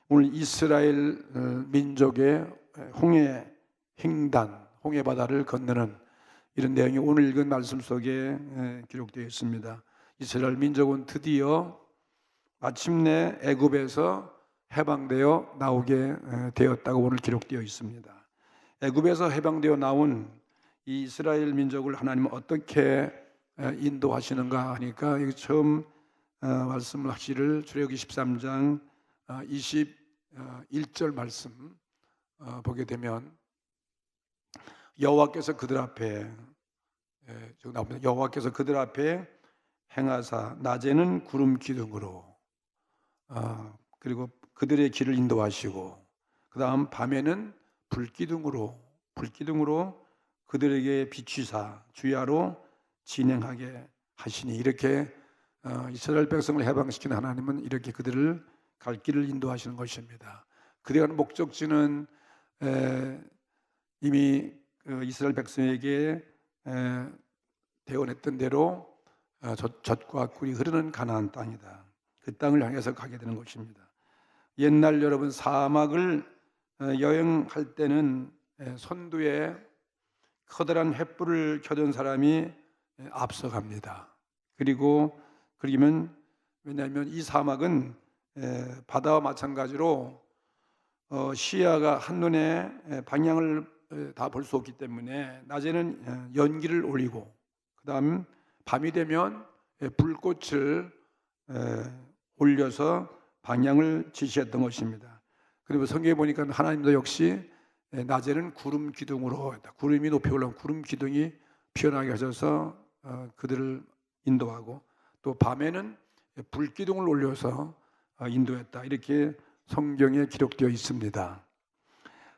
오늘 이스라엘 민족의 홍해 횡단, 홍해 바다를 건너는 이런 내용이 오늘 읽은 말씀 속에 기록되어 있습니다. 이스라엘 민족은 드디어 마침내 애굽에서 해방되어 나오게 되었다고 오늘 기록되어 있습니다. 애굽에서 해방되어 나온 이 이스라엘 민족을 하나님은 어떻게 인도하시는가 하니까 처음 말씀을 하시를 출애굽기 13장 21절 말씀 보게 되면 여호와께서 그들 앞에 나옵니다. 여호와께서 그들 앞에 행하사 낮에는 구름 기둥으로 그리고 그들의 길을 인도하시고 그 다음 밤에는 불기둥으로 그들에게 비추사 주야로 진행하게 하시니, 이렇게 이스라엘 백성을 해방시키는 하나님은 이렇게 그들을 갈 길을 인도하시는 것입니다. 그들이 가는 목적지는 이미 이스라엘 백성에게 대언했던 대로 젖과 꿀이 흐르는 가나안 땅이다. 그 땅을 향해서 가게 되는 것입니다. 옛날 여러분 사막을 여행할 때는 선두에 커다란 횃불을 켜던 사람이 앞서갑니다. 그러면 왜냐하면 이 사막은 바다와 마찬가지로 시야가 한눈에 방향을 다 볼 수 없기 때문에 낮에는 연기를 올리고 그 다음 밤이 되면 불꽃을 올려서 방향을 지시했던 것입니다. 그리고 성경에 보니까 하나님도 역시 낮에는 구름 기둥으로, 구름이 높이 올라온 구름 기둥이 피어나게 하셔서 그들을 인도하고, 또 밤에는 불기둥을 올려서 인도했다, 이렇게 성경에 기록되어 있습니다.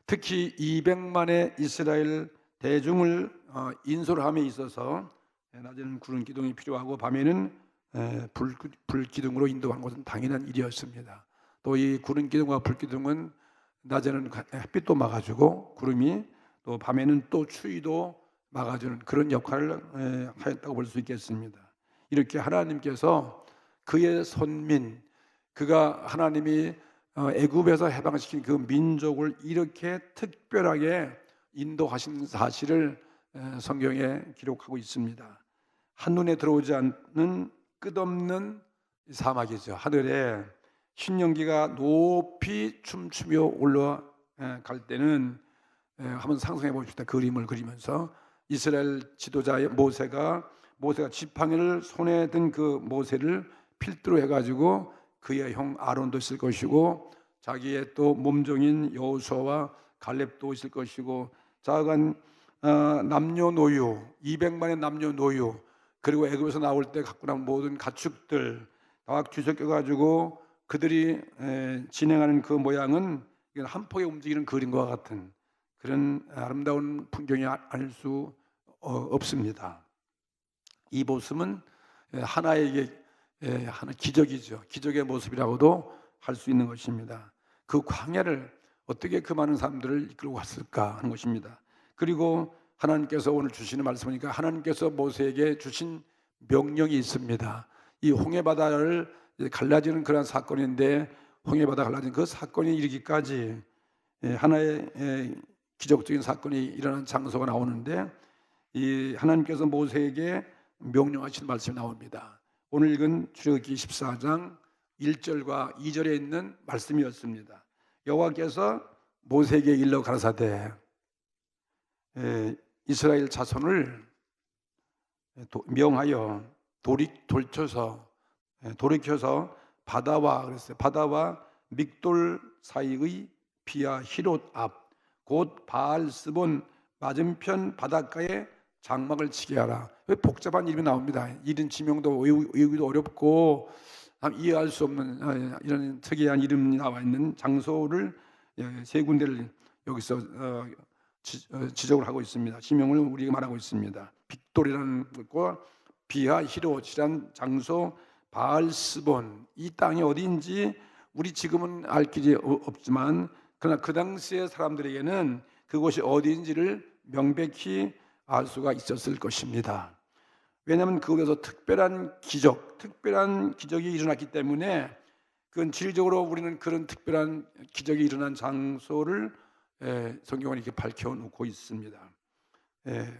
특히 200만의 이스라엘 대중을 인솔함에 있어서 낮에는 구름 기둥이 필요하고 밤에는 불기둥으로 인도하는 것은 당연한 일이었습니다. 또 이 구름 기둥과 불기둥은 낮에는 햇빛도 막아주고 구름이 또 밤에는 또 추위도 막아주는 그런 역할을 하였다고 볼 수 있겠습니다. 이렇게 하나님께서 그의 선민, 그가 하나님이 애굽에서 해방시킨 그 민족을 이렇게 특별하게 인도하신 사실을 성경에 기록하고 있습니다. 한눈에 들어오지 않는 끝없는 사막이죠. 하늘에 신령기가 높이 춤추며 올라갈 때는 한번 상상해 봅시다. 그림을 그리면서 이스라엘 지도자 모세가 지팡이를 손에 든 그 모세를 필두로 해가지고 그의 형 아론도 있을 것이고 자기의 또 몸종인 여호수아와 갈렙도 있을 것이고 자간 남녀노유 200만의 남녀노유, 그리고 애굽에서 나올 때 갖고 나온 모든 가축들 다 뒤섞여가지고 그들이 진행하는 그 모양은 한 폭에 움직이는 그림과 같은 그런 아름다운 풍경이 아닐 수 없습니다. 이 모습은 하나의 기적이죠. 기적의 모습이라고도 할 수 있는 것입니다. 그 광야를 어떻게 그 많은 사람들을 이끌고 갔을까 하는 것입니다. 그리고 하나님께서 오늘 주시는 말씀이니까 하나님께서 모세에게 주신 명령이 있습니다. 이 홍해바다를 갈라지는 그런 사건인데, 홍해바다 갈라진 그 사건이 이르기까지 하나의 기적적인 사건이 일어난 장소가 나오는데, 이 하나님께서 모세에게 명령하신 말씀이 나옵니다. 오늘 읽은 출애굽기 14장 1절과 2절에 있는 말씀이었습니다. 여호와께서 모세에게 일러 가라사대 이스라엘 자손을 명하여 돌이켜서 바다와 믹돌 사이의 비아 히롯 앞 곧 바알스본 맞은편 바닷가에 장막을 치게 하라. 왜 복잡한 이름이 나옵니다. 이름 지명도 외우기도 어렵고 이해할 수 없는 이런 특이한 이름이 나와 있는 장소를 세 군데를 여기서 지적을 하고 있습니다. 지명을 우리가 말하고 있습니다. 빅돌이라는 것과 비하 히롯이라는 장소, 바알스본, 이 땅이 어디인지 우리 지금은 알 길이 없지만 그러나 그 당시의 사람들에게는 그곳이 어디인지를 명백히 알 수가 있었을 것입니다. 왜냐하면 그곳에서 특별한 기적이 일어났기 때문에 그건 지리적으로 우리는 그런 특별한 기적이 일어난 장소를 성경은 이렇게 밝혀놓고 있습니다.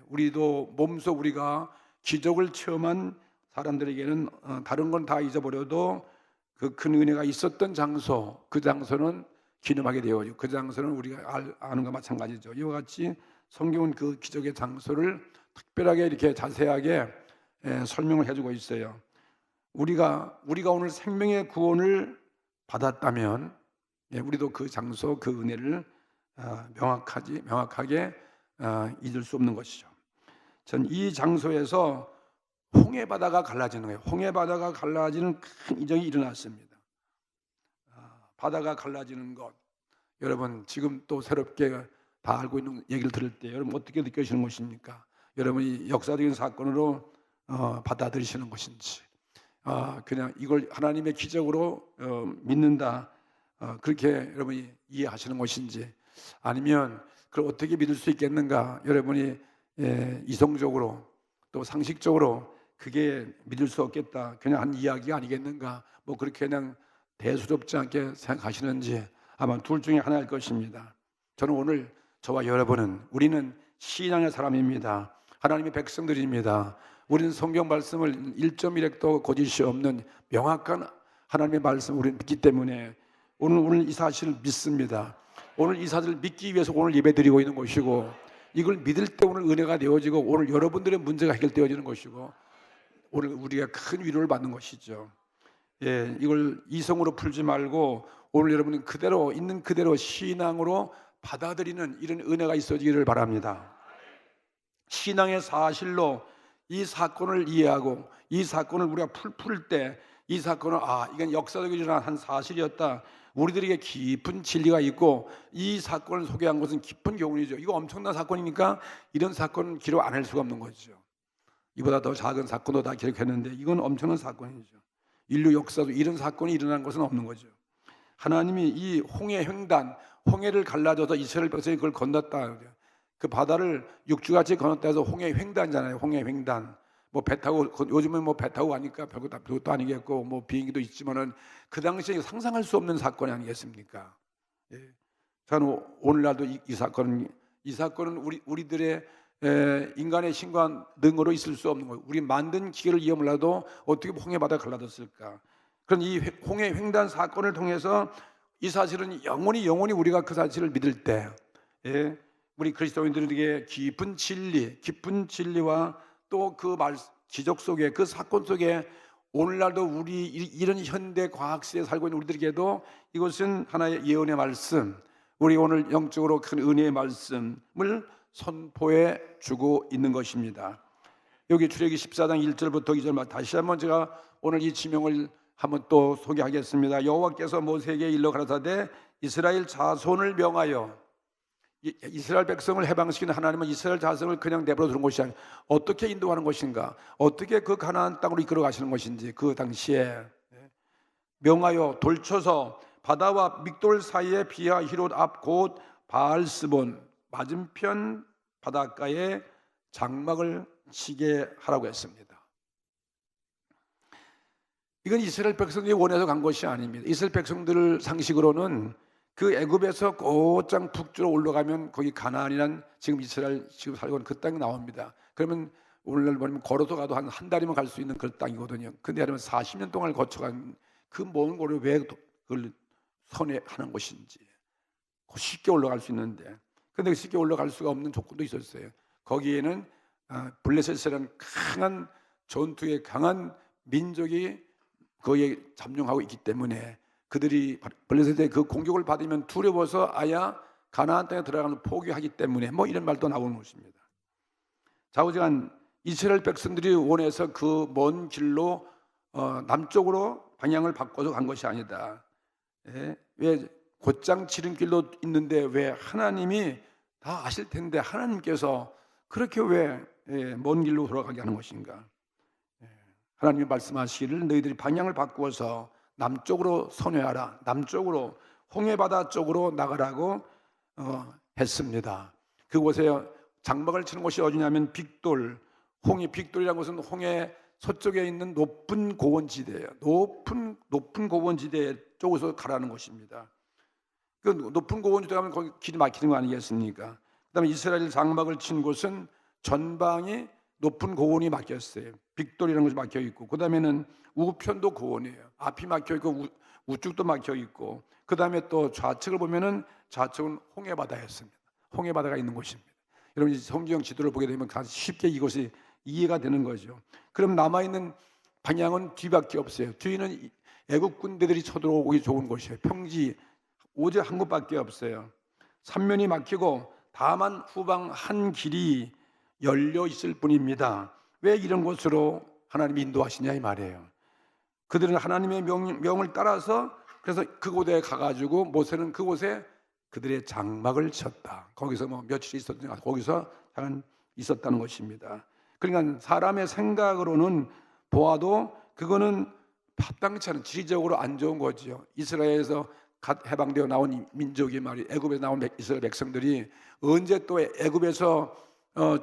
우리도 몸소 우리가 기적을 체험한 사람들에게는 다른 건 다 잊어버려도 그 큰 은혜가 있었던 장소, 그 장소는 기념하게 되어요. 그 장소는 우리가 아는 것과 마찬가지죠. 이와 같이 성경은 그 기적의 장소를 특별하게 이렇게 자세하게 설명을 해주고 있어요. 우리가 오늘 생명의 구원을 받았다면 우리도 그 장소, 그 은혜를 명확하게 잊을 수 없는 것이죠. 전 이 장소에서 홍해 바다가 갈라지는 거예요. 홍해 바다가 갈라지는 큰 이적이 일어났습니다. 바다가 갈라지는 것, 여러분 지금 또 새롭게 다 알고 있는 얘기를 들을 때 여러분 어떻게 느끼시는 것입니까? 여러분이 역사적인 사건으로 받아들이시는 것인지, 그냥 이걸 하나님의 기적으로 믿는다, 그렇게 여러분이 이해하시는 것인지, 아니면 그걸 어떻게 믿을 수 있겠는가, 여러분이 이성적으로 또 상식적으로 그게 믿을 수 없겠다, 그냥 한 이야기가 아니겠는가, 뭐 그렇게 그냥 대수롭지 않게 생각하시는지, 아마 둘 중에 하나일 것입니다. 저는 오늘 저와 여러분은, 우리는 신앙의 사람입니다. 하나님의 백성들입니다. 우리는 성경 말씀을 1.1획도 거짓이 없는 명확한 하나님의 말씀을 우리는 믿기 때문에 오늘 이 사실을 믿습니다. 오늘 이 사실을 믿기 위해서 오늘 예배드리고 있는 것이고, 이걸 믿을 때 오늘 은혜가 되어지고 오늘 여러분들의 문제가 해결되어지는 것이고, 오늘 우리가 큰 위로를 받는 것이죠. 이걸 이성으로 풀지 말고 오늘 여러분은 그대로 있는 그대로 신앙으로 받아들이는 이런 은혜가 있어지기를 바랍니다. 신앙의 사실로 이 사건을 이해하고 이 사건을 우리가 풀 때 이 사건은 이건 역사적으로 일어난 한 사실이었다, 우리들에게 깊은 진리가 있고 이 사건을 소개한 것은 깊은 교훈이죠. 이거 엄청난 사건이니까 이런 사건은 기록 안 할 수가 없는 거죠. 이보다 더 작은 사건도 다 기록했는데 이건 엄청난 사건이죠. 인류 역사도 이런 사건이 일어난 것은 없는 거죠. 하나님이 이 홍해 횡단, 홍해를 갈라줘서 이스라엘 백성이 그걸 건넜다. 그 바다를 육주같이 건넜다 해서 홍해 횡단이잖아요. 홍해 횡단. 뭐 배 타고, 요즘은 뭐 배 타고 가니까 별것도 아니겠고 뭐 비행기도 있지만은 그 당시에 상상할 수 없는 사건이 아니겠습니까? 저는 오늘날도 이 사건은 우리들의 인간의 신과 능으로 있을 수 없는 거예요. 우리 만든 기계를 이용하려도 어떻게 홍해 바다가 갈라졌을까? 그런 이 홍해 횡단 사건을 통해서 이 사실은 영원히 우리가 그 사실을 믿을 때, 우리 그리스도인들에게 깊은 진리와 또 그 기적 속에, 그 사건 속에 오늘날도 우리 이런 현대 과학 시대에 살고 있는 우리들에게도 이것은 하나의 예언의 말씀, 우리 오늘 영적으로 큰 은혜의 말씀을 선포해 주고 있는 것입니다. 여기 출애굽기 14장 1절부터 2절 다시 한번 제가 오늘 이 지명을 한번 또 소개하겠습니다. 여호와께서 모세에게 일러 가라사대 이스라엘 자손을 명하여, 이스라엘 백성을 해방시키는 하나님은 이스라엘 자손을 그냥 내버려 두는 것이 아니라 어떻게 인도하는 것인가, 어떻게 그 가나안 땅으로 이끌어 가시는 것인지, 그 당시에 명하여 돌쳐서 바다와 믹돌 사이에 비하 히롯 앞 곧 바알스본 맞은편 바닷가에 장막을 치게 하라고 했습니다. 이건 이스라엘 백성들이 원해서 간 것이 아닙니다. 이스라엘 백성들 상식으로는 그 애굽에서 곧장 북쪽으로 올라가면 거기 가나안이란 지금 이스라엘 지금 살고 있는 그 땅이 나옵니다. 그러면 오늘날 보면 걸어서 가도 한 달이면 갈 수 있는 그 땅이거든요. 근데 여러분 40년 동안을 거쳐간 그 먼 거리를 왜 그걸 선회하는 것인지, 쉽게 올라갈 수 있는데, 근데 쉽게 올라갈 수가 없는 조건도 있었어요. 거기에는 블레셋이라는 강한 전투에 강한 민족이 거기에 잠룡하고 있기 때문에 그들이 블레셋의 그 공격을 받으면 두려워서 아야 가나안 땅에 들어가는 포기하기 때문에 뭐 이런 말도 나오는 것입니다. 좌우지간 이스라엘 백성들이 원해서 그 먼 길로 남쪽으로 방향을 바꿔서 간 것이 아니다. 왜 곧장 지름길로 있는데 왜 하나님이 다 아실 텐데 하나님께서 그렇게 왜 먼 길로 돌아가게 하는 것인가? 하나님이 말씀하시기를 너희들이 방향을 바꾸어서 남쪽으로 선회하라, 남쪽으로 홍해바다 쪽으로 나가라고 했습니다. 그곳에 장막을 치는 곳이 어디냐면 빅돌, 빅돌이라는 것은 홍해 서쪽에 있는 높은 고원지대예요. 높은 고원지대 쪽에서 가라는 것입니다. 그 높은 고원지대 가면 거기 길이 막히는 거 아니겠습니까? 그다음에 이스라엘 장막을 친 곳은 전방이 높은 고원이 막혔어요. 빅돌이라는 것이 막혀 있고, 그다음에는 우편도 고원이에요. 앞이 막혀 있고 우측도 막혀 있고, 그다음에 또 좌측을 보면은 좌측은 홍해바다였습니다. 홍해바다가 있는 곳입니다. 여러분 성경 지도를 보게 되면 쉽게 이것이 이해가 되는 거죠. 그럼 남아 있는 방향은 뒤밖에 없어요. 뒤는 애국 군대들이 쳐들어오기 좋은 곳이에요. 평지 오직 한 곳밖에 없어요. 삼면이 막히고 다만 후방 한 길이 열려 있을 뿐입니다. 왜 이런 곳으로 하나님이 인도하시냐 이 말이에요. 그들은 하나님의 명을 따라서 그래서 그곳에 가가지고 모세는 그곳에 그들의 장막을 쳤다. 거기서 뭐 며칠 있었는가, 거기서 잠깐 있었다는 것입니다. 그러니까 사람의 생각으로는 보아도 그거는 합당치 않은, 지리적으로 안 좋은 거죠. 이스라엘에서 갓 해방되어 나온 민족이 말이, 애굽에서 나온 이스라엘 백성들이 언제 또 애굽에서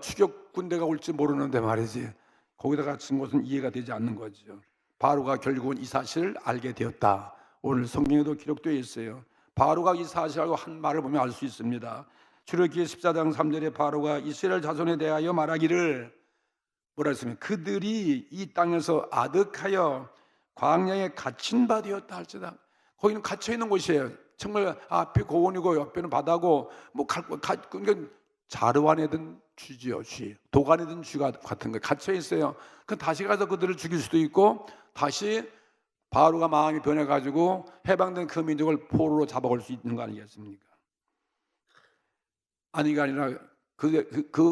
추격 군대가 올지 모르는데 말이지, 거기다가 친 것은 이해가 되지 않는 거죠. 바로가 결국은 이 사실을 알게 되었다. 오늘 성경에도 기록되어 있어요. 바로가 이 사실을 알고 한 말을 보면 알 수 있습니다. 출애굽기 14장 3절에 바로가 이스라엘 자손에 대하여 말하기를 뭐라 했습니까? 그들이 이 땅에서 아득하여 광야에 갇힌 바 되었다 할지다. 거기는 갇혀 있는 곳이에요. 정말 앞이 고원이고 옆에는 바다고 그러니까 자르완이든 쥐지요, 쥐. 도간이든 쥐가 같은 거예요. 갇혀 있어요. 그 다시 가서 그들을 죽일 수도 있고, 다시 바로가 마음이 변해가지고 해방된 그 민족을 포로로 잡아올 수 있는 거 아니겠습니까? 아니가 아니라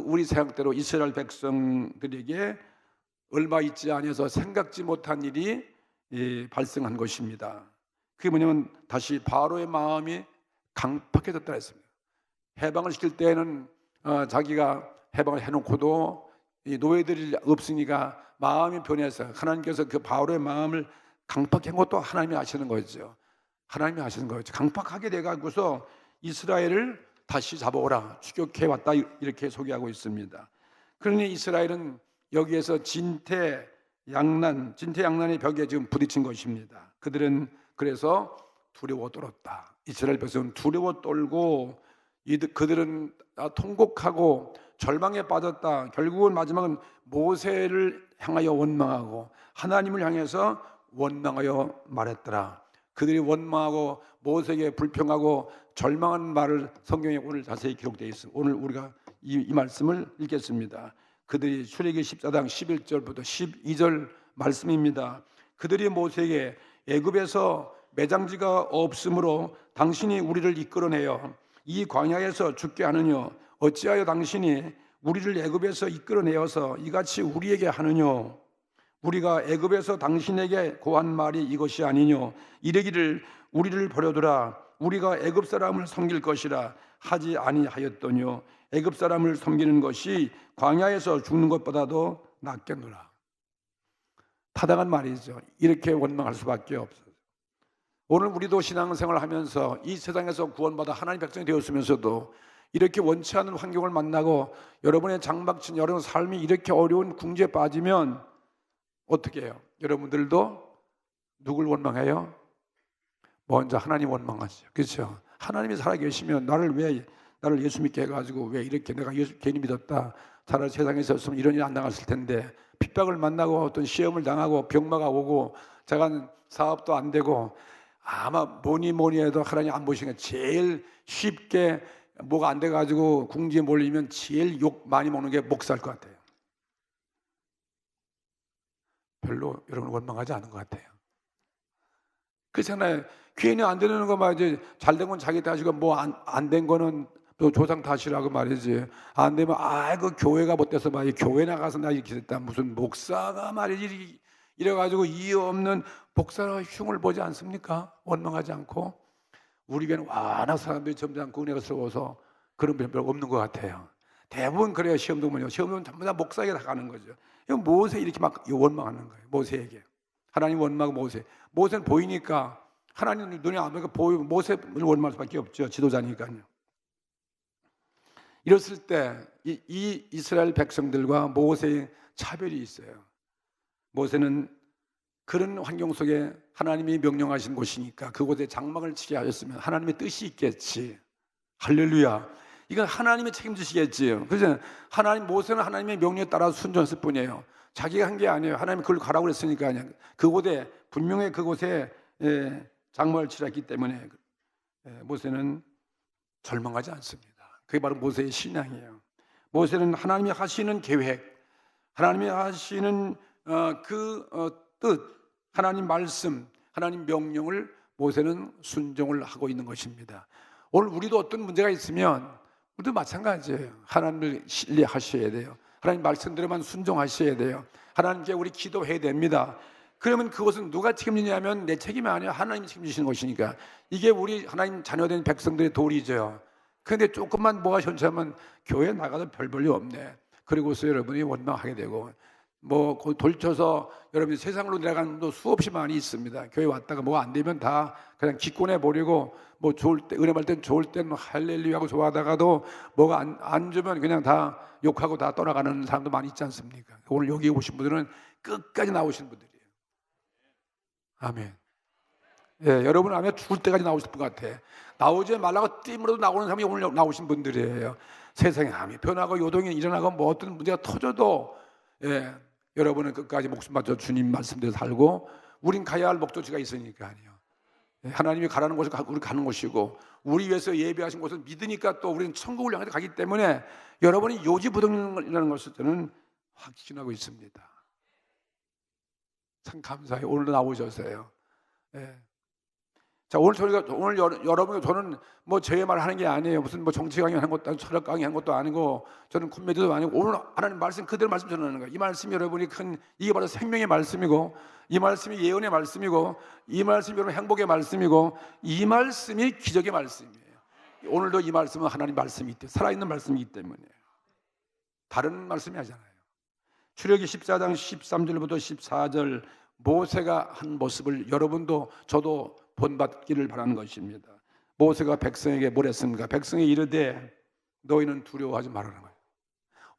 우리 생각대로 이스라엘 백성들에게 얼마 있지 않아서 생각지 못한 일이 발생한 것입니다. 그게 뭐냐면 다시 바로의 마음이 강팍해졌다 했습니다. 해방을 시킬 때는 자기가 해방을 해놓고도 이 노예들이 없으니까 마음이 변해서 하나님께서 그 바로의 마음을 강팍한 것도 하나님이 아시는 거죠. 하나님이 아시는 거죠. 강팍하게 돼가지고서 이스라엘을 다시 잡아오라, 추격해 왔다, 이렇게 소개하고 있습니다. 그러니 이스라엘은 여기에서 진퇴양난의 벽에 지금 부딪힌 것입니다. 그들은 그래서 두려워 떨었다. 이스라엘 백성은 두려워 떨고 그들은 통곡하고 절망에 빠졌다. 결국은 마지막은 모세를 향하여 원망하고 하나님을 향해서 원망하여 말했더라. 그들이 원망하고 모세에게 불평하고 절망한 말을 성경에 오늘 자세히 기록되어 있습니다. 오늘 우리가 이 말씀을 읽겠습니다. 그들이 출애굽기 14장 11절부터 12절 말씀입니다. 그들이 모세에게 애굽에서 매장지가 없으므로 당신이 우리를 이끌어내어 이 광야에서 죽게 하느냐, 어찌하여 당신이 우리를 애굽에서 이끌어내어서 이같이 우리에게 하느냐, 우리가 애굽에서 당신에게 고한 말이 이것이 아니뇨, 이르기를 우리를 버려두라, 우리가 애굽 사람을 섬길 것이라 하지 아니하였더뇨. 애굽 사람을 섬기는 것이 광야에서 죽는 것보다도 낫겠노라. 타당한 말이죠. 이렇게 원망할 수밖에 없어요. 오늘 우리도 신앙생활을 하면서 이 세상에서 구원받아 하나님 백성이 되었으면서도 이렇게 원치 않은 환경을 만나고 여러분의 장막친 여러분 삶이 이렇게 어려운 궁지에 빠지면 어떻게 해요? 여러분들도 누굴 원망해요? 먼저 하나님 원망하시죠. 그렇죠? 하나님이 살아계시면 나를 예수 믿게 해가지고 왜 이렇게 내가 예수 괜히 믿었다, 차라리 세상에 있었으면 이런 일 안 당했을 텐데, 핍박을 만나고 어떤 시험을 당하고 병마가 오고 제가 사업도 안 되고, 아마 뭐니 해도 하나님 안 보시니까 제일 쉽게 뭐가 안 돼가지고 궁지에 몰리면 제일 욕 많이 먹는 게 목사일 것 같아요. 별로 여러분 원망하지 않은 것 같아요. 그렇잖아요. 괜히 안 되는 거 말이지, 잘 된 건 자기 탓이고 뭐 안 된 거는 또 조상 탓이라고 말이지. 안 되면 그 교회가 못돼서 말이지, 교회 나가서 나 이렇게 됐다, 무슨 목사가 말이지 이래가지고 이유 없는 복사와 흉을 보지 않습니까? 원망하지 않고. 우리 교회는 워낙 사람들이 점잖고 은혜스러워서 그런 분 별로 없는 것 같아요. 대부분 그래요. 시험도 뭐냐, 시험은 전부 다 목사에게 다 가는 거죠. 이건 모세 이렇게 막 원망하는 거예요. 모세에게 하나님 원망하고 모세는 보이니까, 하나님 눈에 안 보니까 보이고 모세를 원망할 수밖에 없죠. 지도자니까요. 이랬을 때 이 이스라엘 백성들과 모세의 차별이 있어요. 모세는 그런 환경 속에 하나님이 명령하신 곳이니까 그곳에 장막을 치게 하셨으면 하나님의 뜻이 있겠지. 할렐루야. 이건 하나님이 책임지시겠지요. 그래서 모세는 하나님의 명령에 따라 순종했을 뿐이에요. 자기가 한 게 아니에요. 하나님이 그걸 가라고 그랬으니까 그냥 그곳에 분명히 그곳에 장막을 치라 했기 때문에 모세는 절망하지 않습니다. 그게 바로 모세의 신앙이에요. 모세는 하나님이 하시는 계획, 하나님이 하시는 뜻, 하나님 말씀, 하나님 명령을 모세는 순종을 하고 있는 것입니다. 오늘 우리도 어떤 문제가 있으면 우리도 마찬가지예요. 하나님을 신뢰하셔야 돼요. 하나님 말씀대로만 순종하셔야 돼요. 하나님께 우리 기도해야 됩니다. 그러면 그것은 누가 책임지냐면 내 책임이 아니라 하나님이 책임지시는 것이니까 이게 우리 하나님 자녀된 백성들의 도리죠. 그런데 조금만 뭐가 현저하면 교회 나가도 별 볼일 없네. 그리고서 여러분이 원망하게 되고 그 돌쳐서 여러분이 세상으로 내려가는 분도 수없이 많이 있습니다. 교회 왔다가 뭐가 안 되면 다 그냥 기권해 버리고 좋을 때 은혜 받을 땐 좋을 땐 할렐루야 하고 좋아하다가도 뭐가 안 주면 그냥 다 욕하고 다 떠나가는 사람도 많이 있지 않습니까? 오늘 여기 오신 분들은 끝까지 나오신 분들이에요. 아멘. 예, 여러분 아마 죽을 때까지 나오실 것 같아. 나오지 말라고 띠으로도 나오는 사람이 오늘 나오신 분들이에요. 세상에 암이 변하고 요동이 일어나고 뭐 어떤 문제가 터져도 여러분은 끝까지 목숨 바쳐 주님 말씀대로 살고 우린 가야 할 목적지가 있으니까요. 하나님이 가라는 곳을 우리 가는 곳이고 우리 위해서 예비하신 곳을 믿으니까 또 우리는 천국을 향해 가기 때문에 여러분이 요지부동이라는 것을 저는 확신하고 있습니다. 참 감사해요. 오늘도 나오셔서요. 자, 오늘 여러분 저는 제 말 하는 게 아니에요. 무슨 정치 강의 하는 것도 아니고 철학 강의 하는 것도 아니고 저는 코미디도 아니고 오늘 하나님 말씀 그대로 말씀 전하는 거예요. 이 말씀이 여러분이 이게 바로 생명의 말씀이고 이 말씀이 예언의 말씀이고 이 말씀이 여러분 행복의 말씀이고 이 말씀이 기적의 말씀이에요. 오늘도 이 말씀은 하나님 말씀이 살아있는 말씀이기 때문에 다른 말씀이 아니잖아요. 출애굽기 14장 13절부터 14절 모세가 한 모습을 여러분도 저도 본받기를 바라는 것입니다. 모세가 백성에게 뭘 했습니까? 백성에 이르되 너희는 두려워하지 말라는 거예요.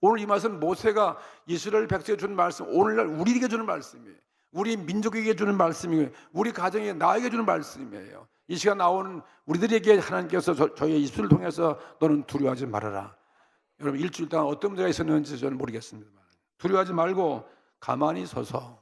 오늘 이 말씀 모세가 이스라엘 백성에게 주는 말씀, 오늘날 우리에게 주는 말씀이에요. 우리 민족에게 주는 말씀이에요. 우리 가정에 나에게 주는 말씀이에요. 이 시간 나오는 우리들에게 하나님께서 저희의 입술을 통해서 너는 두려워하지 말아라. 여러분 일주일 동안 어떤 문제가 있었는지 저는 모르겠습니다만 두려워하지 말고 가만히 서서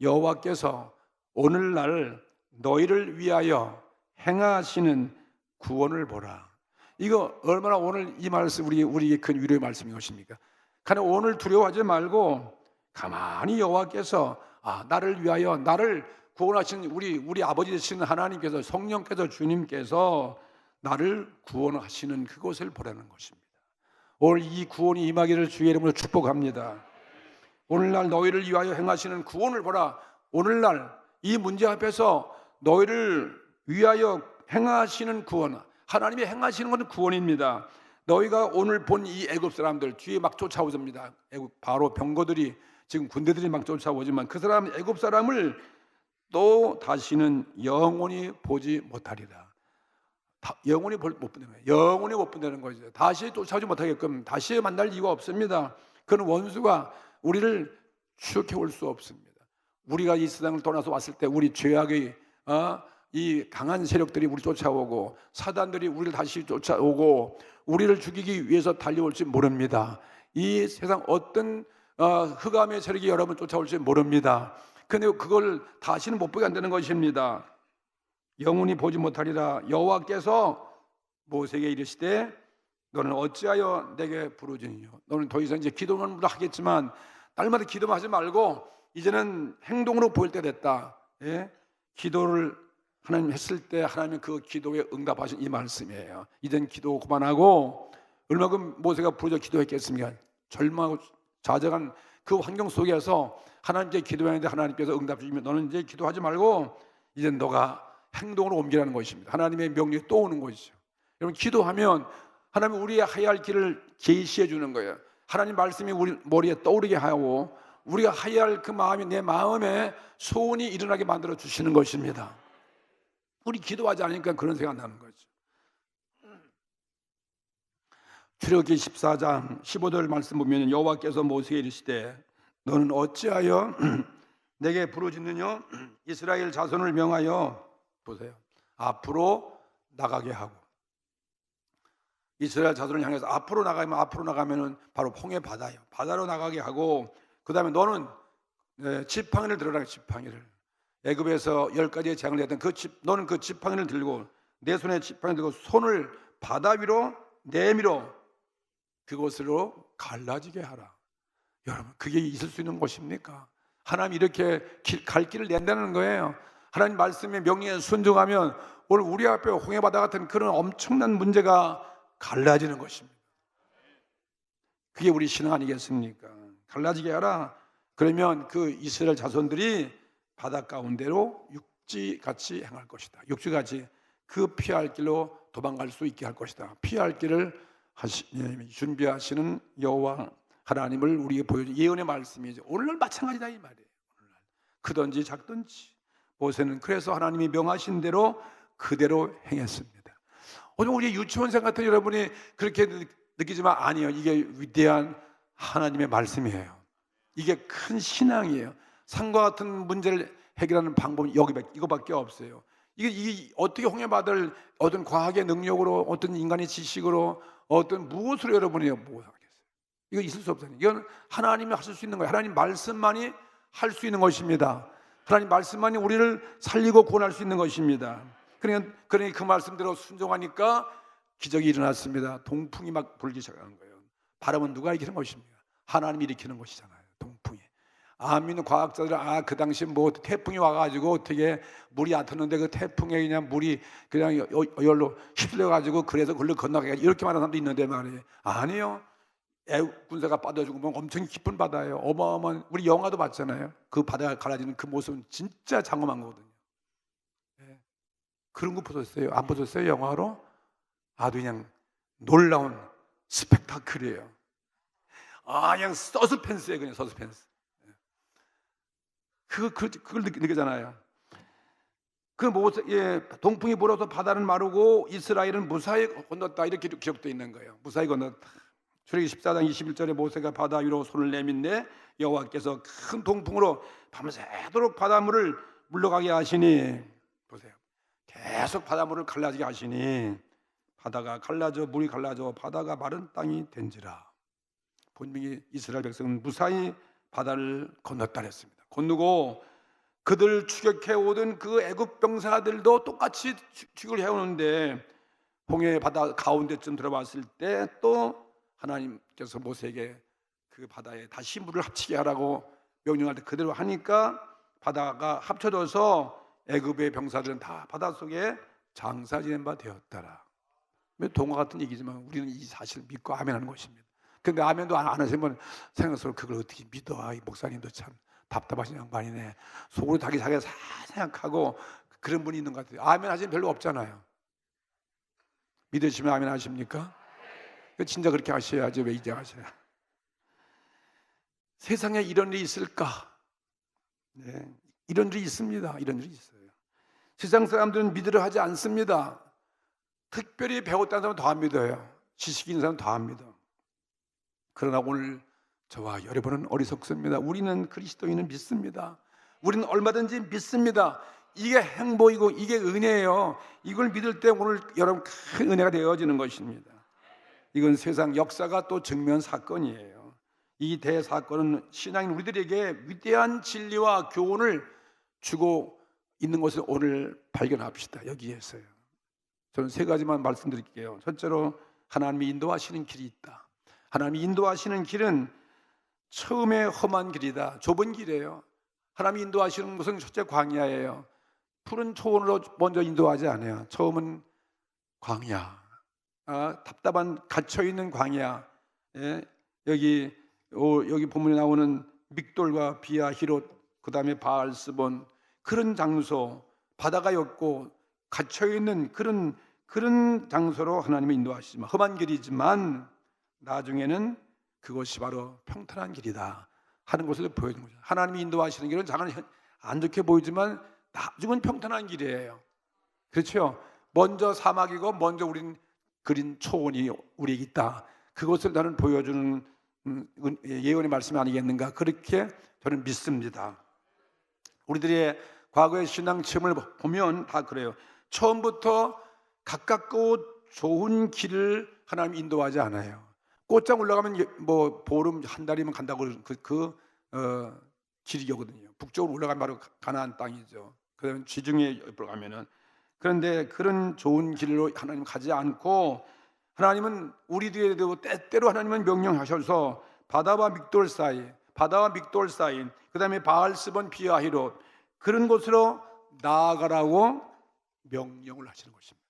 여호와께서 오늘날 너희를 위하여 행하시는 구원을 보라. 이거 얼마나 오늘 이 말씀 우리에게 큰 위로의 말씀인 것입니까? 그러나 오늘 두려워하지 말고 가만히 여호와께서 나를 위하여 나를 구원하시는 우리 아버지 되시는 하나님께서 성령께서 주님께서 나를 구원하시는 그것을 보라는 것입니다. 오늘 이 구원이 임하기를 주의 이름으로 축복합니다. 오늘날 너희를 위하여 행하시는 구원을 보라. 오늘날 이 문제 앞에서 너희를 위하여 행하시는 구원, 하나님이 행하시는 것은 구원입니다. 너희가 오늘 본 이 애굽 사람들 뒤에 막 쫓아오십니다. 애굽 바로 병거들이 지금 군대들이 막 쫓아오지만 그 사람 애굽 사람을 또 다시는 영원히 보지 못하리라. 영원히 못 본다는 거예요. 영원히 못 본다는 거죠. 다시 쫓아오지 못하게끔 다시 만날 이유가 없습니다. 그는 원수가 우리를 추격해 올 수 없습니다. 우리가 이 세상을 떠나서 왔을 때 우리 죄악의 이 강한 세력들이 우리 쫓아오고 사단들이 우리를 다시 쫓아오고 우리를 죽이기 위해서 달려올지 모릅니다. 이 세상 어떤 흑암의 세력이 여러분 쫓아올지 모릅니다. 그런데 그걸 다시는 못 보게 한다는 것입니다. 영원히 보지 못하리라. 여호와께서 모세에게 이르시되 너는 어찌하여 내게 부르짖느냐. 너는 더 이상 이제 기도는 하겠지만 날마다 기도만 하지 말고 이제는 행동으로 보일 때 됐다. 기도를 하나님 했을 때 하나님은 그 기도에 응답하신 이 말씀이에요. 이젠 기도 그만하고 얼마큼 모세가 부르짖어 기도했겠습니까? 절망하고 좌절한 그 환경 속에서 하나님께 기도했는데 하나님께서 응답 주시면 너는 이제 기도하지 말고 이제 너가 행동으로 옮기라는 것입니다. 하나님의 명령이 또 오는 것이죠. 여러분 기도하면 하나님은 우리의 해야 할 길을 제시해 주는 거예요. 하나님 말씀이 우리 머리에 떠오르게 하고 우리가 해야 할 그 마음이 내 마음에 소원이 일어나게 만들어 주시는 것입니다. 우리 기도하지 않으니까 그런 생각 나는 거죠. 출애굽기 14장 15절 말씀 보면 여호와께서 모세에게 이르시되 너는 어찌하여 내게 부르짖느냐? 이스라엘 자손을 명하여 보세요. 앞으로 나가게 하고, 이스라엘 자손을 향해서 앞으로 나가면은 바로 홍해 바다예요. 바다로 나가게 하고, 그 다음에 너는 지팡이를 들어라. 지팡이를, 애굽에서 10가지의 재앙을 했던 너는 그 지팡이를 들고, 내 손에 지팡이 들고 손을 바다 위로 내밀어 그곳으로 갈라지게 하라. 여러분, 그게 있을 수 있는 곳입니까? 하나님 이렇게 갈 길을 낸다는 거예요. 하나님 말씀의 명령에 순종하면 오늘 우리 앞에 홍해바다 같은 그런 엄청난 문제가 갈라지는 것입니다. 그게 우리 신앙 아니겠습니까? 갈라지게 하라. 그러면 그 이스라엘 자손들이 바다 가운데로 육지같이 행할 것이다. 육지같이 그 피할 길로 도망갈 수 있게 할 것이다. 피할 길을 준비하시는 여호와 하나님을 우리에게 보여준 예언의 말씀이죠. 오늘날 마찬가지다 이 말이에요. 오늘날 크든지 작든지 모세는 그래서 하나님이 명하신 대로 그대로 행했습니다. 오늘 우리 유치원생 같은 여러분이 그렇게 느끼지만 아니에요. 이게 위대한 하나님의 말씀이에요. 이게 큰 신앙이에요. 산과 같은 문제를 해결하는 방법은 이거밖에 없어요. 이게 어떻게 홍해바다를 어떤 과학의 능력으로, 어떤 인간의 지식으로, 어떤 무엇으로 여러분이 뭐 하겠어요? 이거 있을 수 없잖아요. 이건 하나님이 하실 수 있는 거예요. 하나님 말씀만이 할 수 있는 것입니다. 하나님 말씀만이 우리를 살리고 구원할 수 있는 것입니다. 그러니 그 말씀대로 순종하니까 기적이 일어났습니다. 동풍이 막 불기 시작하는 거예요. 바람은 누가 일으키는 것입니까? 하나님이 일으키는 것이잖아요. 동풍이. 믿는 과학자들은 그 당시 뭐 태풍이 와가지고 어떻게 물이 안 텄는데 그 태풍에 그냥 물이 그냥 열로 휩쓸려가지고 그래서 걸로 건너가게 이렇게 말하는 사람도 있는데 말이에요. 아니요. 애국 군사가 빠져 죽으면 엄청 깊은 바다예요. 어마어마한, 우리 영화도 봤잖아요. 그 바다가 갈라지는 그 모습은 진짜 장엄한 거거든요. 네. 그런 거 보셨어요? 안 보셨어요? 영화로? 아주 그냥 놀라운 스펙타클이에요. 그냥 서스펜스예요. 그냥 서스펜스. 그걸 느끼잖아요. 동풍이 불어서 바다는 마르고 이스라엘은 무사히 건넜다 이렇게 기록되어 있는 거예요. 무사히 건넜다. 출애굽기 14장 21절에 모세가 바다 위로 손을 내민데 여호와께서 큰 동풍으로 밤새도록 바닷물을 물러가게 하시니, 보세요. 계속 바닷물을 갈라지게 하시니 바다가 갈라져 물이 갈라져 바다가 마른 땅이 된지라. 분명히 이스라엘 백성은 무사히 바다를 건넜다 했습니다. 건너고 그들 추격해 오던 그 애굽 병사들도 똑같이 추격을 해오는데 홍해 바다 가운데쯤 들어왔을 때 또 하나님께서 모세에게 그 바다에 다시 물을 합치게 하라고 명령할 때 그대로 하니까 바다가 합쳐져서 애굽의 병사들은 다 바닷속에 장사 지낸 바 되었더라. 동화 같은 얘기지만 우리는 이 사실을 믿고 아멘하는 것입니다. 그런데 아멘도 안 하시면 생각해서 그걸 어떻게 믿어? 이 목사님도 참 답답하신 양반이네. 속으로 자기가 생각하고 그런 분이 있는 것 같아요. 아멘 하시는 별로 없잖아요. 믿으시면 아멘 하십니까? 진짜 그렇게 하셔야지 왜 이제 하셔요? 세상에 이런 일이 있을까? 네, 이런 일이 있습니다. 이런 일이 있어요. 세상 사람들은 믿으려 하지 않습니다. 특별히 배웠다는 사람은 더 안 믿어요. 지식이 있는 사람은 더 안 믿어. 그러나 오늘 저와 여러분은 어리석습니다. 우리는 그리스도인은 믿습니다. 우리는 얼마든지 믿습니다. 이게 행복이고 이게 은혜예요. 이걸 믿을 때 오늘 여러분 큰 은혜가 되어지는 것입니다. 이건 세상 역사가 또 증명한 사건이에요. 이 대사건은 신앙인 우리들에게 위대한 진리와 교훈을 주고 있는 것을 오늘 발견합시다. 여기에서요. 저는 세 가지만 말씀드릴게요. 첫째로 하나님이 인도하시는 길이 있다. 하나님이 인도하시는 길은 처음에 험한 길이다. 좁은 길이에요. 하나님이 인도하시는 것은 첫째 광야예요. 푸른 초원으로 먼저 인도하지 않아요. 처음은 광야. 답답한 갇혀있는 광야. 예? 여기 본문에 나오는 믹돌과 비아 히롯, 그 다음에 바알스본, 그런 장소, 바다가 였고 갇혀있는 그런 장소로 하나님이 인도하시지만 험한 길이지만 나중에는 그것이 바로 평탄한 길이다 하는 것을 보여주는 거죠. 하나님이 인도하시는 길은 잠깐 안 좋게 보이지만 나중은 평탄한 길이에요. 그렇죠? 먼저 사막이고 먼저 우린 그린 초원이 우리에게 있다. 그것을 나는 보여주는 예언의 말씀이 아니겠는가, 그렇게 저는 믿습니다. 우리들의 과거의 신앙 체험을 보면 다 그래요. 처음부터 가깝고 좋은 길을 하나님 인도하지 않아요. 꽃장 올라가면 뭐 보름 한 달이면 간다고 길이거든요. 북쪽으로 올라가면 바로 가나안 땅이죠. 그다음 지중해 옆으로 가면은. 그런데 그런 좋은 길로 하나님 가지 않고, 하나님은 우리들에도 때때로 하나님은 명령하셔서 바다와 믹돌 사이, 그다음에 바알스본 비아히롯, 그런 곳으로 나아가라고 명령을 하시는 것입니다.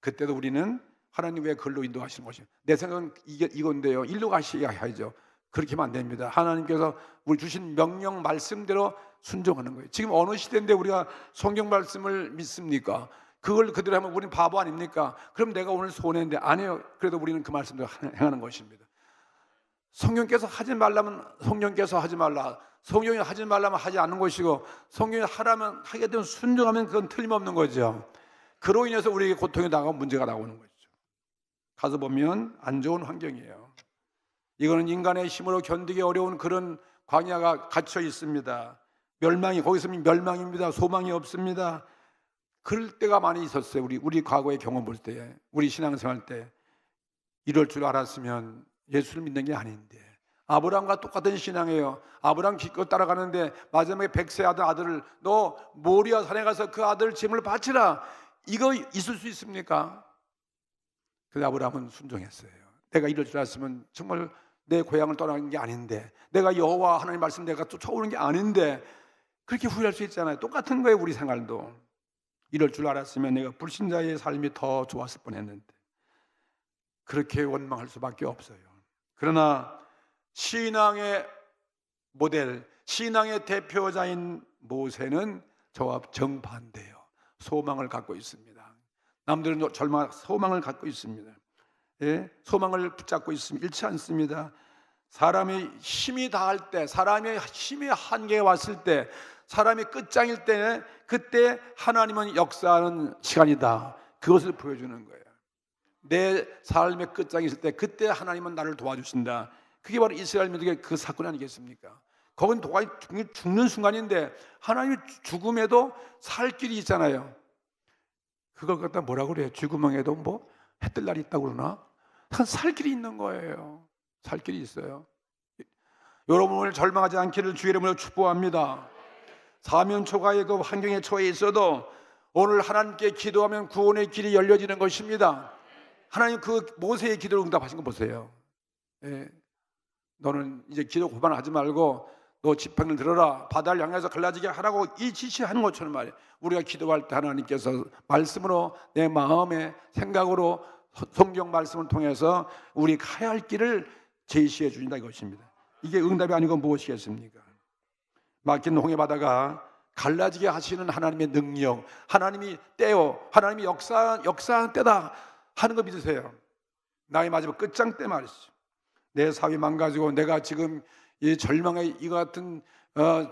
그때도 우리는 하나님 왜 그걸로 인도하시는 것입니다. 내 생각은 이건데요, 일로 가셔야죠. 그렇게 하면 안 됩니다. 하나님께서 우리 주신 명령 말씀대로 순종하는 거예요. 지금 어느 시대인데 우리가 성경 말씀을 믿습니까? 그걸 그대로 하면 우리는 바보 아닙니까? 그럼 내가 오늘 손해인데 안 해요. 그래도 우리는 그 말씀대로 행하는 것입니다. 성령께서 하지 말라면 성령께서 하지 말라, 성령이 하지 말라면 하지 않는 것이고, 성령이 하라면 하게 되면 순종하면 그건 틀림없는 거죠. 그로 인해서 우리에게 고통이 나가고 문제가 나오는 거죠. 가서 보면 안 좋은 환경이에요. 이거는 인간의 힘으로 견디기 어려운 그런 광야가 갇혀 있습니다. 거기 있으면 멸망입니다. 소망이 없습니다. 그럴 때가 많이 있었어요. 우리 과거의 경험 볼 때, 우리 신앙생활 때 이럴 줄 알았으면 예수를 믿는 게 아닌데. 아브라함과 똑같은 신앙이에요. 아브라함 기껏 따라가는데 마지막에 100세 아들을, 너 모리아 산에 가서 그 아들 제물을 바치라, 이거 있을 수 있습니까? 그래서 아브라함은 순종했어요. 내가 이럴 줄 알았으면 정말 내 고향을 떠나는 게 아닌데, 내가 여호와 하나님 말씀 내가 쫓아오는 게 아닌데, 그렇게 후회할 수 있잖아요. 똑같은 거예요. 우리 생활도. 이럴 줄 알았으면 내가 불신자의 삶이 더 좋았을 뻔했는데, 그렇게 원망할 수밖에 없어요. 그러나 신앙의 모델, 신앙의 대표자인 모세는 저와 정반대예요. 소망을 갖고 있습니다. 남들은 소망을 갖고 있습니다. 예? 소망을 붙잡고 있으면 잃지 않습니다. 사람이 힘이 다할 때, 사람의 힘의 한계에 왔을 때, 사람이 끝장일 때, 그때 하나님은 역사하는 시간이다, 그것을 보여주는 거예요. 내 삶의 끝장이 있을 때 그때 하나님은 나를 도와주신다. 그게 바로 이스라엘 민족의 그 사건 아니겠습니까? 거긴 죽는 순간인데 하나님이 죽음에도 살 길이 있잖아요. 그걸 갖다 뭐라고 그래요? 죽음에도 뭐 해 뜰 날이 있다고 그러나? 살 길이 있는 거예요. 살 길이 있어요. 여러분을 절망하지 않기를 주의 이름으로 축복합니다. 사면초가의 그 환경에 처해 있어도 오늘 하나님께 기도하면 구원의 길이 열려지는 것입니다. 하나님 그 모세의 기도를 응답하신 거 보세요. 예. 너는 이제 기도 그만하지 말고 너 지팡이를 들어라, 바다를 향해서 갈라지게 하라고 이 지시하는 것처럼 말이에요. 우리가 기도할 때 하나님께서 말씀으로, 내 마음의 생각으로, 성경 말씀을 통해서 우리 가야 할 길을 제시해 주신다 이것입니다. 이게 응답이 아니고 무엇이겠습니까? 막힌 홍해 바다가 갈라지게 하시는 하나님의 능력, 하나님이 때요, 하나님이 역사한 때다 하는 거 믿으세요. 나의 마지막 끝장 때 말이죠. 내 사위 망가지고 내가 지금 이 절망의 이 같은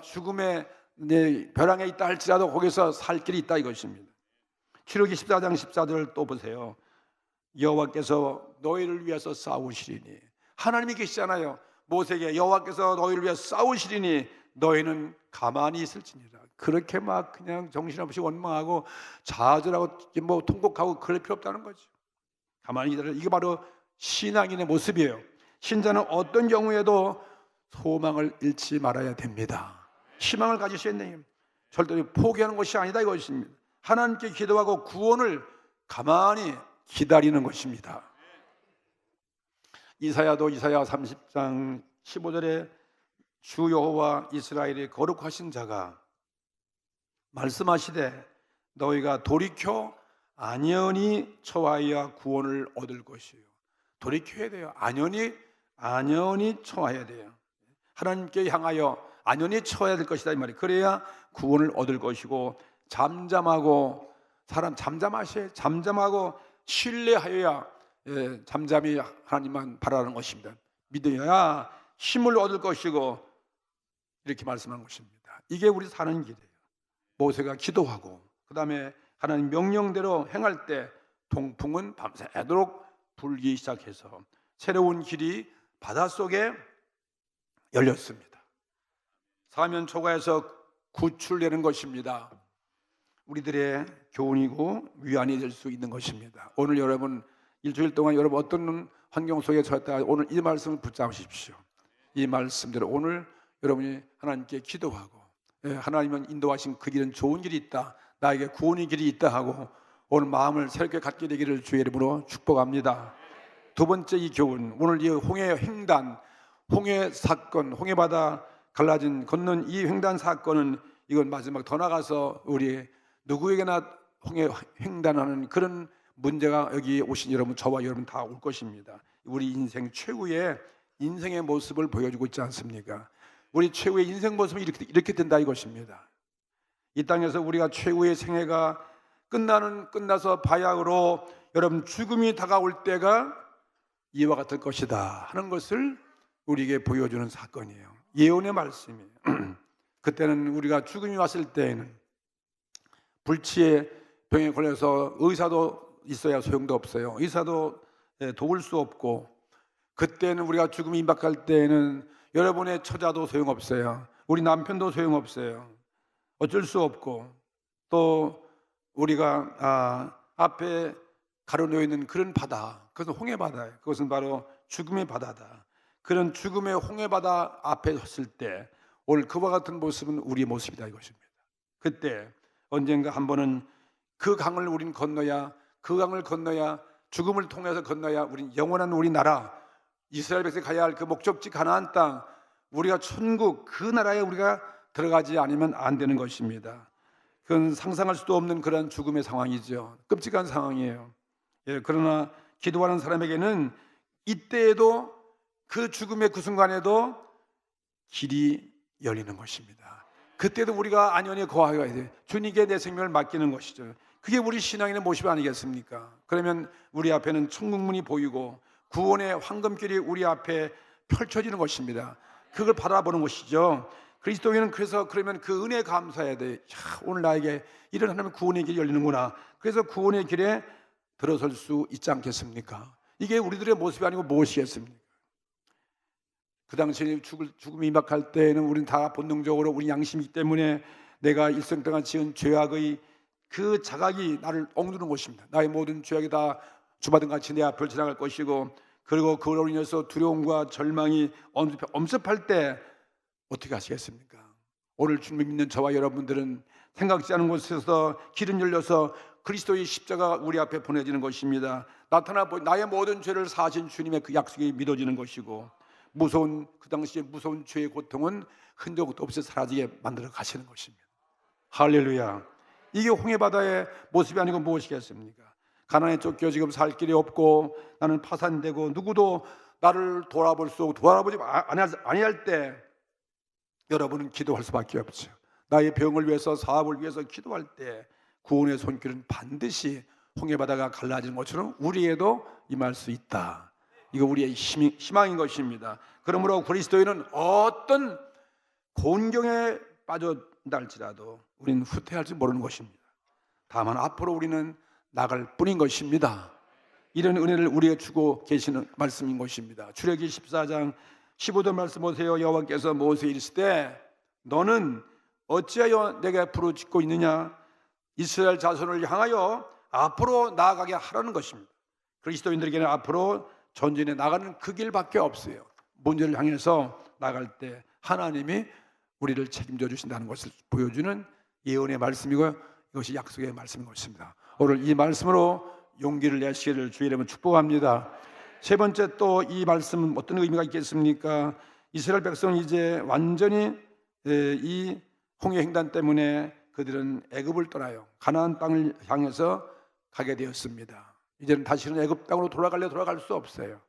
죽음의 내 벼랑에 있다 할지라도 거기서 살 길이 있다 이것입니다. 출애굽기 14장 14절 또 보세요. 여호와께서 너희를 위해서 싸우시리니, 하나님이 계시잖아요. 모세에게 여호와께서 너희를 위해서 싸우시리니 너희는 가만히 있을지니라. 그렇게 막 그냥 정신없이 원망하고 좌절하고 뭐 통곡하고 그럴 필요 없다는 거죠. 가만히 기다려. 이게 바로 신앙인의 모습이에요. 신자는 어떤 경우에도 소망을 잃지 말아야 됩니다. 희망을 가지셔야 돼요. 절대로 포기하는 것이 아니다 이것입니다. 하나님께 기도하고 구원을 가만히 기다리는 것입니다. 이사야도 이사야 30장 15절에 주 여호와 이스라엘의 거룩하신 자가 말씀하시되 너희가 돌이켜 안연히 처하여야 구원을 얻을 것이요. 돌이켜야 돼요. 안연히 처해야 돼요. 하나님께 향하여 안연히 처해야 될 것이다 이 말이에요. 그래야 구원을 얻을 것이고, 잠잠하고 잠잠하고 신뢰하여야 잠잠히 하나님만 바라는 것입니다. 믿어야 힘을 얻을 것이고, 이렇게 말씀하는 것입니다. 이게 우리 사는 길이에요. 모세가 기도하고 그 다음에 하나님 명령대로 행할 때 동풍은 밤새도록 불기 시작해서 새로운 길이 바닷속에 열렸습니다. 사면 초가에서 구출되는 것입니다. 우리들의 교훈이고 위안이 될 수 있는 것입니다. 오늘 여러분 일주일 동안 여러분 어떤 환경 속에 처했다 오늘 이 말씀을 붙잡으십시오. 이 말씀대로 오늘 여러분이 하나님께 기도하고 하나님은 인도하신 그 길은 좋은 길이 있다, 나에게 구원의 길이 있다 하고 오늘 마음을 새롭게 갖게 되기를 주의 이름으로 축복합니다. 두 번째 이 교훈, 오늘 이 홍해 횡단, 홍해 사건, 홍해바다 갈라진 건넌 이 횡단 사건은 이건 마지막 더 나가서 우리 누구에게나 홍해 횡단하는 그런 문제가 여기 오신 여러분, 저와 여러분 다 올 것입니다. 우리 인생 최후의 인생의 모습을 보여주고 있지 않습니까? 우리 최후의 인생 모습이 이렇게 된다 이것입니다. 이 땅에서 우리가 최후의 생애가 끝나서 바야흐로 여러분 죽음이 다가올 때가 이와 같을 것이다 하는 것을 우리에게 보여주는 사건이에요. 예언의 말씀이에요. 그때는 우리가 죽음이 왔을 때에는 불치의 병에 걸려서 의사도 있어야 소용도 없어요. 의사도 도울 수 없고, 그때는 우리가 죽음이 임박할 때에는 여러분의 처자도 소용없어요. 우리 남편도 소용없어요. 어쩔 수 없고, 또 우리가 앞에 가로놓여 있는 그런 바다, 그것은 홍해바다예요. 그것은 바로 죽음의 바다다. 그런 죽음의 홍해바다 앞에 섰을 때 오늘 그와 같은 모습은 우리의 모습이다 이것입니다. 그때 언젠가 한 번은 그 강을 우린 건너야, 그 강을 건너야, 죽음을 통해서 건너야 우린 영원한 우리 나라, 이스라엘 백성이 가야 할 그 목적지 가나안 땅, 우리가 천국, 그 나라에 우리가 들어가지 않으면 안 되는 것입니다. 그건 상상할 수도 없는 그런 죽음의 상황이죠. 끔찍한 상황이에요. 그러나 기도하는 사람에게는 이때에도 그 죽음의 그 순간에도 길이 열리는 것입니다. 그때도 우리가 안연히 거하여야 돼요. 주님께 내 생명을 맡기는 것이죠. 그게 우리 신앙인의 모습 아니겠습니까? 그러면 우리 앞에는 천국문이 보이고 구원의 황금길이 우리 앞에 펼쳐지는 것입니다. 그걸 바라보는 것이죠. 그리스도인은 그래서 그러면 그 은혜에 감사해야 돼. 오늘 나에게 이런 하나님의 구원의 길이 열리는구나. 그래서 구원의 길에 들어설 수 있지 않겠습니까? 이게 우리들의 모습이 아니고 무엇이겠습니까? 그 당시에 죽음이 임박할 때에는 우리는 다 본능적으로 우리 양심이기 때문에 내가 일생 동안 지은 죄악의 그 자각이 나를 억누르는 것입니다. 나의 모든 죄악이 다 주마등 같이 내 앞을 지나갈 것이고, 그리고 그로 인해서 두려움과 절망이 엄습할 때 어떻게 하시겠습니까? 오늘 주님 믿는 저와 여러분들은 생각지 않은 곳에서 길은 열려서 그리스도의 십자가가 우리 앞에 보내지는 것입니다. 나의 모든 죄를 사하신 주님의 그 약속이 믿어지는 것이고, 그 당시에 무서운 죄의 고통은 흔적도 없이 사라지게 만들어 가시는 것입니다. 할렐루야. 이게 홍해바다의 모습이 아니고 무엇이겠습니까? 가난에 쫓겨 지금 살 길이 없고 나는 파산되고 누구도 나를 돌아보지 아니할 때 여러분은 기도할 수밖에 없죠. 나의 병을 위해서, 사업을 위해서 기도할 때 구원의 손길은 반드시 홍해바다가 갈라지는 것처럼 우리에도 임할 수 있다. 이거 우리의 희망인 것입니다. 그러므로 그리스도인은 어떤 곤경에 빠져든다 할지라도 우리는 후퇴할지 모르는 것입니다. 다만 앞으로 우리는 나갈 뿐인 것입니다. 이런 은혜를 우리에게 주고 계시는 말씀인 것입니다. 출애기 14장 15절 말씀 보세요. 여호와께서 모세에게 이르시되 너는 어찌하여 내게 부르짖고 있느냐? 이스라엘 자손을 향하여 앞으로 나아가게 하라는 것입니다. 그리스도인들에게는 앞으로 전진해 나가는 그 길밖에 없어요. 문제를 향해서 나갈 때 하나님이 우리를 책임져 주신다는 것을 보여주는 예언의 말씀이고, 이것이 약속의 말씀인 것입니다. 오늘 이 말씀으로 용기를 내시기를 주의 이름으로 축복합니다. 세 번째, 또 이 말씀은 어떤 의미가 있겠습니까? 이스라엘 백성은 이제 완전히 이 홍해 횡단 때문에 그들은 애굽을 떠나요. 가나안 땅을 향해서 가게 되었습니다. 이제는 다시는 애굽 땅으로 돌아갈 수 없어요.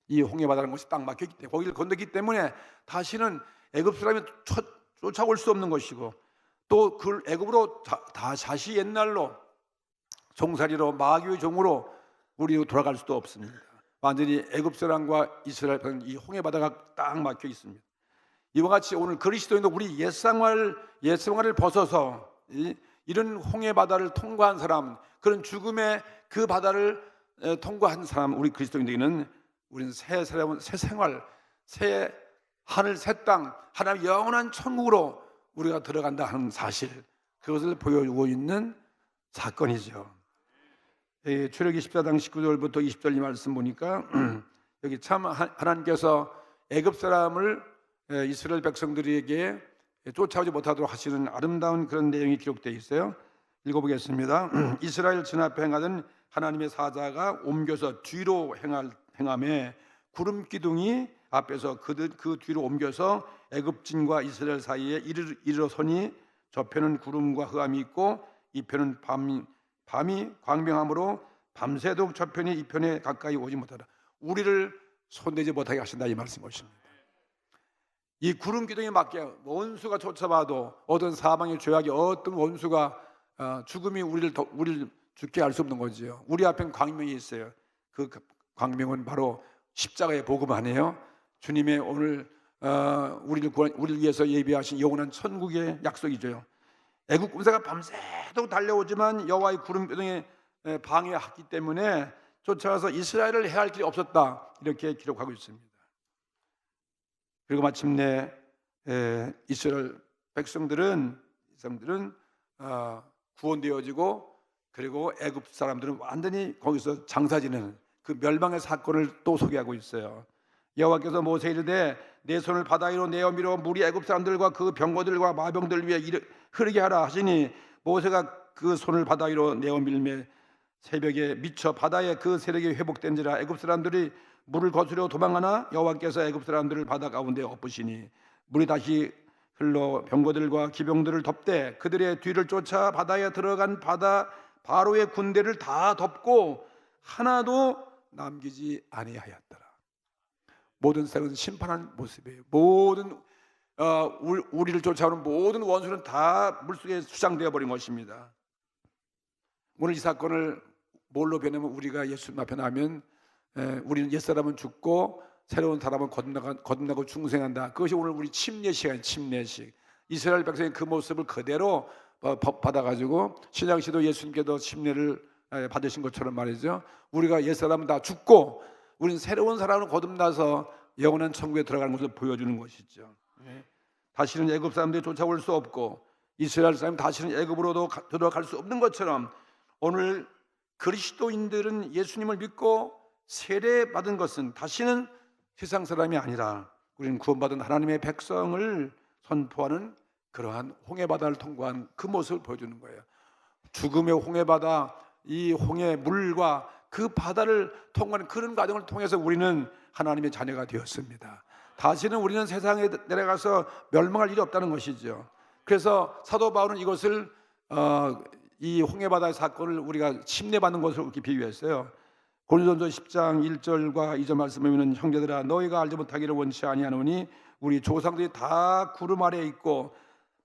이 홍해바다라는 것이 딱 막혔기 때문에, 거기를 건너기 때문에 다시는 애굽 사람이 쫓아올 수 없는 것이고, 또 그 애굽으로 다시 옛날로 종살이로 마귀의 종으로 우리로 돌아갈 수도 없습니다. 완전히 애굽 사람과 이스라엘 이 홍해바다가 딱 막혀 있습니다. 이와 같이 오늘 그리스도인도 우리 옛생활을 벗어서 이런 홍해바다를 통과한 사람, 그런 죽음의 그 바다를 통과한 사람, 우리 그리스도인들에게는 우리는 새 사람, 새 생활, 새 하늘, 새 땅, 하나님 영원한 천국으로 우리가 들어간다 하는 사실, 그것을 보여주고 있는 사건이죠. 출애굽기 14장 19절부터 20절 이 말씀 보니까 여기 참 하나님께서 애굽 사람을 이스라엘 백성들에게 쫓아오지 못하도록 하시는 아름다운 그런 내용이 기록되어 있어요. 읽어보겠습니다. 이스라엘 진 앞에 행하던 하나님의 사자가 옮겨서 뒤로 행함에 구름 기둥이 앞에서 그 뒤로 옮겨서 애굽진과 이스라엘 사이에 이르러서니 저편은 구름과 흑암이 있고 이편은 밤이 광명함으로 밤새도록 저편이 이편에 가까이 오지 못하다. 우리를 손대지 못하게 하신다, 이 말씀 것입니다. 이 구름 기둥에 맞게 원수가 쫓아와도 어떤 사방의 죄악이, 어떤 원수가 죽음이 우리를 죽게 할 수 없는 거지요. 우리 앞엔 광명이 있어요. 그 광명은 바로 십자가의 복음 아니에요? 주님의 오늘 우리를 위해서 예비하신 영원한 천국의 약속이죠. 애국 군사가 밤새도록 달려오지만 여호와의 구름 기둥에 방해했기 때문에 쫓아와서 이스라엘을 해할 길이 없었다, 이렇게 기록하고 있습니다. 그리고 마침내 이스라엘 백성들은 구원되어지고, 그리고 애굽 사람들은 완전히 거기서 장사지는 그 멸망의 사건을 또 소개하고 있어요. 여호와께서 모세에 이르되 내 손을 바다 위로 내어 밀어 물이 애굽 사람들과 그 병거들과 마병들 위에 흐르게 하라 하시니 모세가 그 손을 바다 위로 내어 밀매 새벽에 미쳐 바다에 그 세력이 회복된지라 애굽 사람들이 물을 거스려 도망하나 여호와께서 애굽 사람들을 바다 가운데 엎으시니 물이 다시 흘러 병거들과 기병들을 덮되 그들의 뒤를 쫓아 바다에 들어간 바로의 군대를 다 덮고 하나도 남기지 아니하였더라. 모든 세력은 심판한 모습이에요. 모든 우리를 쫓아오는 모든 원수는 다 물속에 수장되어 버린 것입니다. 오늘 이 사건을 뭘로 변하면, 우리가 예수님 앞에 나면 우리는 옛사람은 죽고 새로운 사람은 거듭나고 중생한다. 그것이 오늘 우리 침례 시간, 침례식. 이스라엘 백성의 그 모습을 그대로 받아가지고 신약시도 예수님께도 침례를 받으신 것처럼 말이죠. 우리가 옛사람은 다 죽고 우리는 새로운 사람으로 거듭나서 영원한 천국에 들어가는 것을 보여주는 것이죠. 다시는 애굽 사람들이 쫓아올 수 없고 이스라엘 사람이 다시는 애굽으로도 들어갈 수 없는 것처럼 오늘 그리스도인들은 예수님을 믿고 세례받은 것은 다시는 세상 사람이 아니라 우리는 구원받은 하나님의 백성을 선포하는 그러한 홍해바다를 통과한 그 모습을 보여주는 거예요. 죽음의 홍해바다, 이 홍해 물과 그 바다를 통과하는 그런 과정을 통해서 우리는 하나님의 자녀가 되었습니다. 다시는 우리는 세상에 내려가서 멸망할 일이 없다는 것이죠. 그래서 사도 바울은 이것을 이 홍해바다의 사건을 우리가 침례받는 것으로 이렇게 비유했어요. 고린도전서 10장 1절과 2절 말씀에 보면 형제들아 너희가 알지 못하기를 원치 아니하노니 우리 조상들이 다 구름 아래에 있고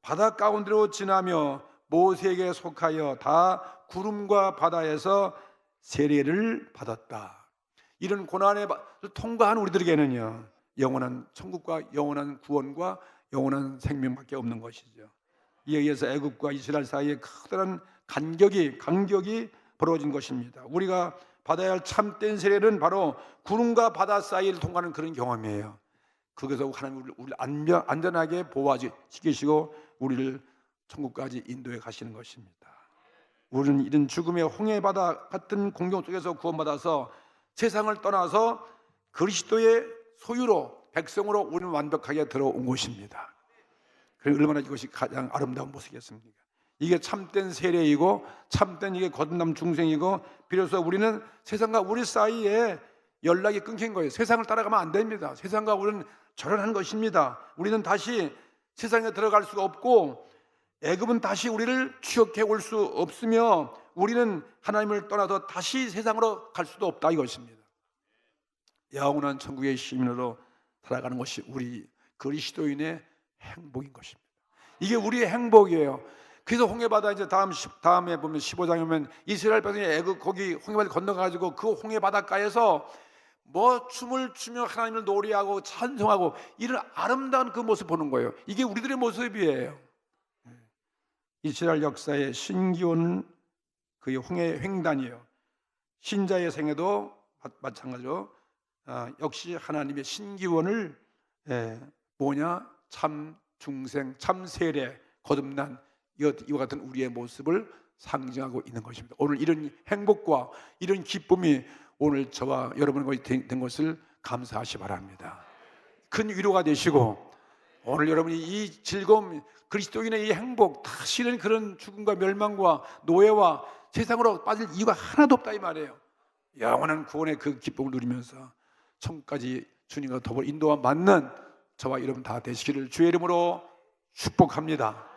바다 가운데로 지나며 모세에게 속하여 다 구름과 바다에서 세례를 받았다. 이런 고난을 통과한 우리들에게는요, 영원한 천국과 영원한 구원과 영원한 생명밖에 없는 것이죠. 이에 의해서 애굽과 이스라엘 사이에 커다란 간격이 벌어진 것입니다. 우리가 받아야 할 참된 세례는 바로 구름과 바다 사이를 통과하는 그런 경험이에요. 거기서 하나님 우리를 안전하게 보호시키시고 우리를 천국까지 인도해 가시는 것입니다. 우리는 이런 죽음의 홍해바다 같은 공경 속에서 구원받아서 세상을 떠나서 그리스도의 소유로, 백성으로 우리는 완벽하게 들어온 것입니다. 그리고 얼마나 이것이 가장 아름다운 모습이겠습니까? 이게 참된 세례이고 참된 이게 거듭남 중생이고, 비로소 우리는 세상과 우리 사이에 연락이 끊긴 거예요. 세상을 따라가면 안 됩니다. 세상과 우리는 절연한 것입니다. 우리는 다시 세상에 들어갈 수가 없고 애굽은 다시 우리를 추격해 올 수 없으며 우리는 하나님을 떠나서 다시 세상으로 갈 수도 없다, 이것입니다. 영원한 천국의 시민으로 살아가는 것이 우리 그리스도인의 행복인 것입니다. 이게 우리의 행복이에요. 그래서 홍해바다 이제 다음에 보면 15장에 보면 이스라엘 백성이 애굽 거기 홍해바다 건너가지고 그 홍해바닷가에서 뭐 춤을 추며 하나님을 노래하고 찬송하고 이런 아름다운 그 모습 보는 거예요. 이게 우리들의 모습이에요. 이스라엘 역사의 신기원 그의 홍해 횡단이에요. 신자의 생애도 마찬가지로 역시 하나님의 신기원을 뭐냐? 참 중생, 참 세례, 거듭난 이와 같은 우리의 모습을 상징하고 있는 것입니다. 오늘 이런 행복과 이런 기쁨이 오늘 저와 여러분과 된 것을 감사하시 바랍니다. 큰 위로가 되시고 오늘 여러분이 이 즐거움, 그리스도인의 이 행복, 다시는 그런 죽음과 멸망과 노예와 세상으로 빠질 이유가 하나도 없다 이 말이에요. 영원한 구원의 그 기쁨을 누리면서 천국까지 주님과 더불어 인도와 맞는 저와 여러분 다 되시기를 주의 이름으로 축복합니다.